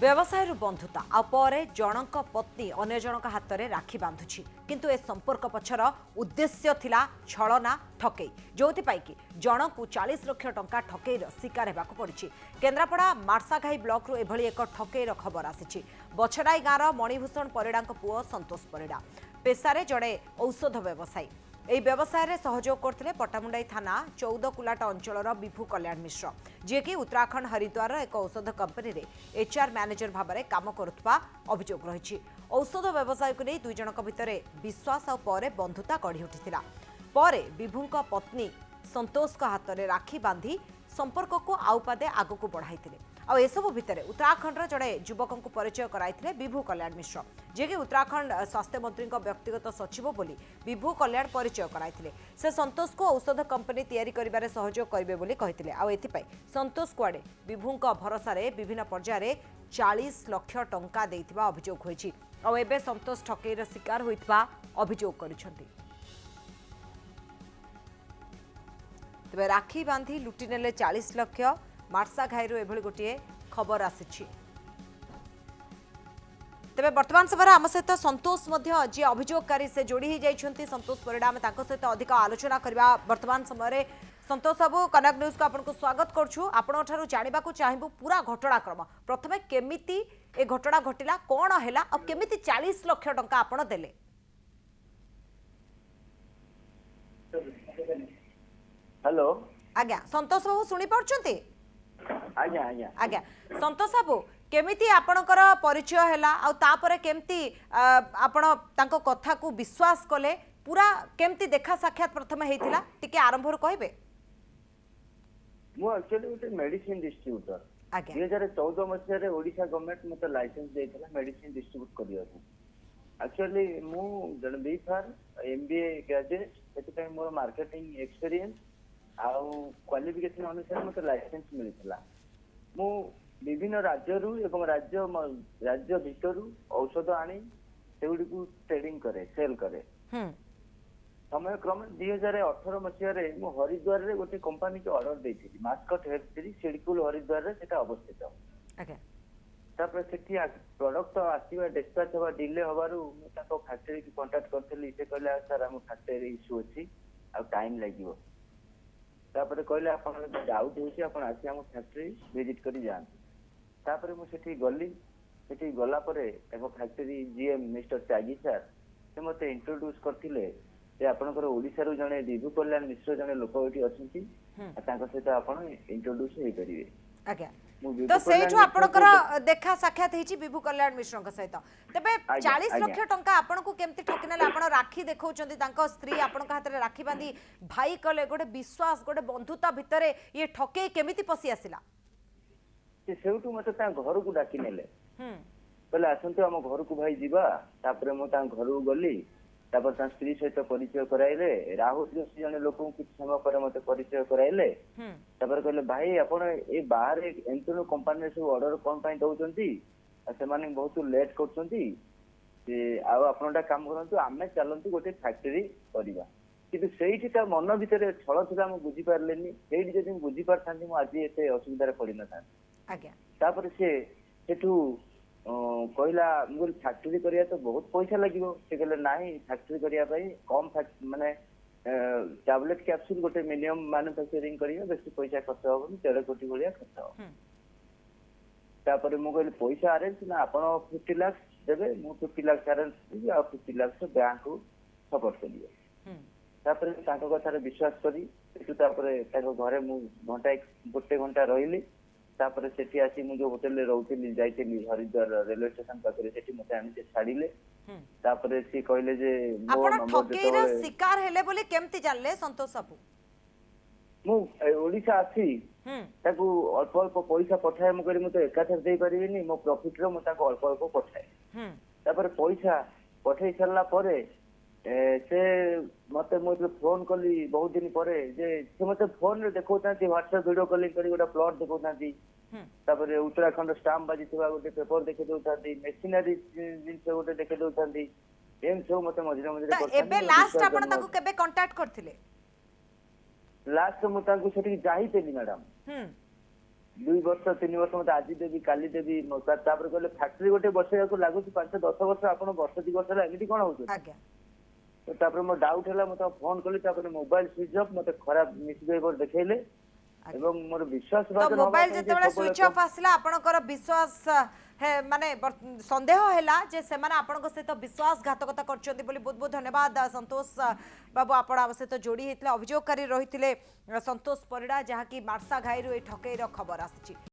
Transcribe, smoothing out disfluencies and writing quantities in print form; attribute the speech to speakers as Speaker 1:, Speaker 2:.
Speaker 1: व्यवसाय बंधुता आपर जनक पत्नी अन्य जनक हाथ में राखी बांधुछि किंतु ए संपर्क पछर उद्देश्य थिला छलना ठकई जो कि जन को 40 लाख टंका ठकईर शिकार होगाक पड़ी। केन्द्रापड़ा मार्साघाई ब्लॉक रु एभली एक ठकईर खबर आसी। बछराई गाँवर मणिभूषण परिड़ा पुओ संतोष परिड़ा पेशारे जड़े औषध व्यवसायी। এই ব্যবসায়ে সহযোগ করতে পটামুন্ডাই থানা 14 কুলাটা অঞ্চলর বিভু কল্যাণ মিশ্র যে কি উত্তরাখণ্ড হরিদ্বার এক ঔষধ কোম্পানি HR ম্যানেজর ভাবে কাম করুথবা অভিযোগ রয়েছে। ঔষধ ব্যবসায়ীকে নেই দুই জনক ভিতরে বিশ্বাস আর পরে বন্ধুতা গড়ি উঠিছিলা। পরে বিভুঙ্ক পত্নী संतोष हाथ में राखी बांधी संपर्क को आउ पादे आगक बढ़ाई आ एसबू भितर उत्तराखंड जड़े युवक को परिचय कराई विभु कल्याण मिश्र जे कि उत्तराखंड स्वास्थ्य मंत्री व्यक्तिगत सचिव बोली विभु कल्याण परिचय कराई से संतोष को औषध कंपनी तैयारी करिबारे सहयोग करेंगे बोली कहते आ एथिपाई संतोष कुआडे विभुंक भरोसा विभिन्न पर्यायर 40 लाख टंका देइथिबा अभियोग होईछि आ एबे संतोष ठकईर शिकार होइथिबा अभियोग करिसेंति। तेज राखी बांधी लुटि नेले 40 लाख मार्साघाई एभली गोटे खबर आसी। तेज वर्तमान समय आम सहित संतोष जी अभियोगकारी से जोड़ी ही जाइछन्ति संतोष परिड़ा आम सहित अधिक आलोचना करबा वर्तमान समय। संतोष बाबू कनक न्यूज को आपको स्वागत करछु। आपण ठारू जानिबा को चाहिबु पूरा घटनाक्रम प्रथमे केमिति ए घटना घटिला कोन हैला आ केमिति 40 लाख टंका आपण देले।
Speaker 2: हेलो
Speaker 1: आज्ञा संतोष बाबू सुनी पारछन्ति?
Speaker 2: आज्ञा आज्ञा
Speaker 1: आज्ञा संतोष बाबू केमिति आपणकर परिचय हैला आ तापरे केमिति आपण तांको कथा को विश्वास कले पूरा केमिति देखा साक्षात प्रथमे हेतिला टिके आरंभर कहबे?
Speaker 2: मु एक्चुअली गोटे मेडिसिन डिस्ट्रीब्यूटर
Speaker 1: आज्ञा
Speaker 2: 2014 मसिया रे ओडिशा गवर्नमेंट मते लाइसेंस देइथला मेडिसिन डिस्ट्रीब्यूट करियो। एक्चुअली मु जन बीफार MBA ग्रेजुएट सेति मोर मार्केटिंग एक्सपीरियंस आउ क्वालिफिकेशन अनुसार मते लाइसेंस मिलिथला। मु विभिन्न राज्यरू एवं राज्य भितरू औषध आनी सेउडी को ट्रेडिंग करे सेल करे। समय क्रम 2018 मसिया रे मु हरिद्वार रे गोटे कंपनी के ऑर्डर देइथिली मास्कट हेल्थ सिटी शेडकुल हरिद्वार रे सेटा अवस्थित।
Speaker 1: ओके
Speaker 2: तापर सेठी प्रोडक्ट आसीबा डिस्पैच होबा डिले होबारु मु ताको फैक्ट्री की कांटेक्ट करथली से कहले सर हम फैक्ट्री इशू अछि आ टाइम लागिवो। तापर कहले आपन डाउट होछि आपन आसी हम फैक्ट्री विजिट करी जान। तापर मु सेठी गली सेठी गला परे एको फैक्ट्री GM मिस्टर त्यागी सर से मते इंट्रोड्यूस करथिले जे आपनकर ओडिसा रो जने विभु कल्याण मिश्र जने लोक एठी अछंती तांको सहित आपन इंट्रोड्यूस होई परिबे।
Speaker 1: आज्ञा तो सेठो आपनकर देखा साक्षात हेछि विभु कल्याण मिश्र सहित तबे 40 लाख टंका आपनको केमति ठकिनेले आपण राखी देखौचंती तांको स्त्री आपनक हाथ रे राखी बांधी भाई कले गोटे विश्वास गोटे बंधुता भितरे ये ठके केमिति पसी आसिला?
Speaker 2: से सेउटु मते ता घर को डाकी नेले कहले आसंतु हम घर को भाई जीवा। तापर मो ता घर को गली तापर ता स्त्री सहित परिचय कराइले राहुल जोशी जने लोक कुछ समय पर मते परिचय कराइले। तापर कहले भाई आपण ए बाहर एंटनो कंपनी से ऑर्डर कोन पई दउचंती से माने बहुत लेट करचंती से आ आपनटा काम करंतु आमे चलंतु गोटे फैक्ट्री करिबा। किंतु सेठी ता मन भीतर छळ थिला हम बुझी पारलेनी सेठी जदि हम बुझी पारथांती मु आज एते असुविधा रे पड़ी न था।
Speaker 1: आज्ञा
Speaker 2: तापर से सेठू कहला मुझे फैक्ट्री करिया तो बहुत पैसा लगिवो से कहले नाही फैक्ट्री करिया भाई कम माने टैबलेट कैप्सूल गोटे मिनिमम मैन्युफैक्चरिंग करिया बेसी पैसा खर्च होबनी 13 कोटी भलिया खर्च हो। तापर मु कहले पैसा अरेंज ना आपण 50 लाख देबे मु 50 लाख अरेंज आ 50 लाख से बैंक को सपोर्ट करियो। तापर ताको कथा रे विश्वास करी सेटू तापर ताको घरे मु गोटे घंटा रहिली। तापर सेठी आसी मु जो होटल रे रहउतिली जाइतिली हरिद्वार रेलवे स्टेशन पाखरे सेठी मते आनी से छाडीले। तापर से कहले जे मो नंबर दे
Speaker 1: ठकेर शिकार हेले बोले केमति जानले संतोष बाबू?
Speaker 2: मु ओडिसा आसी ताको अल्प अल्प पैसा पठाए मु करी मते एकाथर देई परिबिनी मो प्रॉफिट रो मु ताको अल्प अल्प पठाए। तापर पैसा पठाई सरला परे से मते मो फोन कली बहुत दिन परे जे से मते फोन रे देखौतांती व्हाट्सएप वीडियो कॉलिंग करी गोटा प्लॉट देखौतांती। तापर उत्तराखंड स्टाम्प बाजी थिबा गोटे पेपर देखे दउतांती मेशिनरी जिंस गोटे देखे दउतांती एम सब मते मझिरे मझिरे करतांती।
Speaker 1: एबे लास्ट आपण ताको केबे कांटेक्ट करथिले?
Speaker 2: लास्ट मु ताको सेठी जाई तेली मैडम 2 ବର୍ଷ 3 ବର୍ଷ ମତେ ଆଜି ଦେବି କାଲି ଦେବି ତାପରେ କହିଲେ ଫ୍ୟାକ୍ଟ୍ରି ଗୋଟେ ବସେଇବାକୁ ଲାଗୁଛି 5-10 ବର୍ଷ ଆପଣ ବର୍ଷ 2 ବର୍ଷ ହେଲା ଏମିତି କଣ ହଉଛି
Speaker 1: ଆଜ୍ଞା
Speaker 2: ତାପରେ ମୋ ଡାଉଟ୍ ହେଲା ମୁଁ ତାକୁ ଫୋନ କଲି ତାପରେ ମୋବାଇଲ ସୁଇଚ୍ ଅଫ୍ ମତେ ଖରାପ ମିସବିହେଭିୟର ଦେଖେଇଲେ ଏବଂ ମୋର ବିଶ୍ୱାସ
Speaker 1: ତ ମୋବାଇଲ ଯେତେବେଳେ ସୁଇଚ୍ ଅଫ୍ ଆସିଲା ଆପଣଙ୍କର ବିଶ୍ୱାସ ମାନେ ସନ୍ଦେହ ହେଲା ଯେ ସେମାନେ ଆପଣଙ୍କ ସହିତ ବିଶ୍ୱାସଘାତକତା କରିଛନ୍ତି ବୋଲି। ବହୁତ ବହୁତ ଧନ୍ୟବାଦ ସନ୍ତୋଷ ବାबୁ, ଆପଣ ଆମ ସହିତ ଯୋଡ଼ି ହେଇଥିଲେ। ଅଭିଯୋଗକାରୀ ରହିଥିଲେ ସନ୍ତୋଷ ପରିଡ଼ା, ଯାହାକି ମାର୍ସା ଘାଇରୁ এই ଠକେଇର ଖବର ଆସିଛି।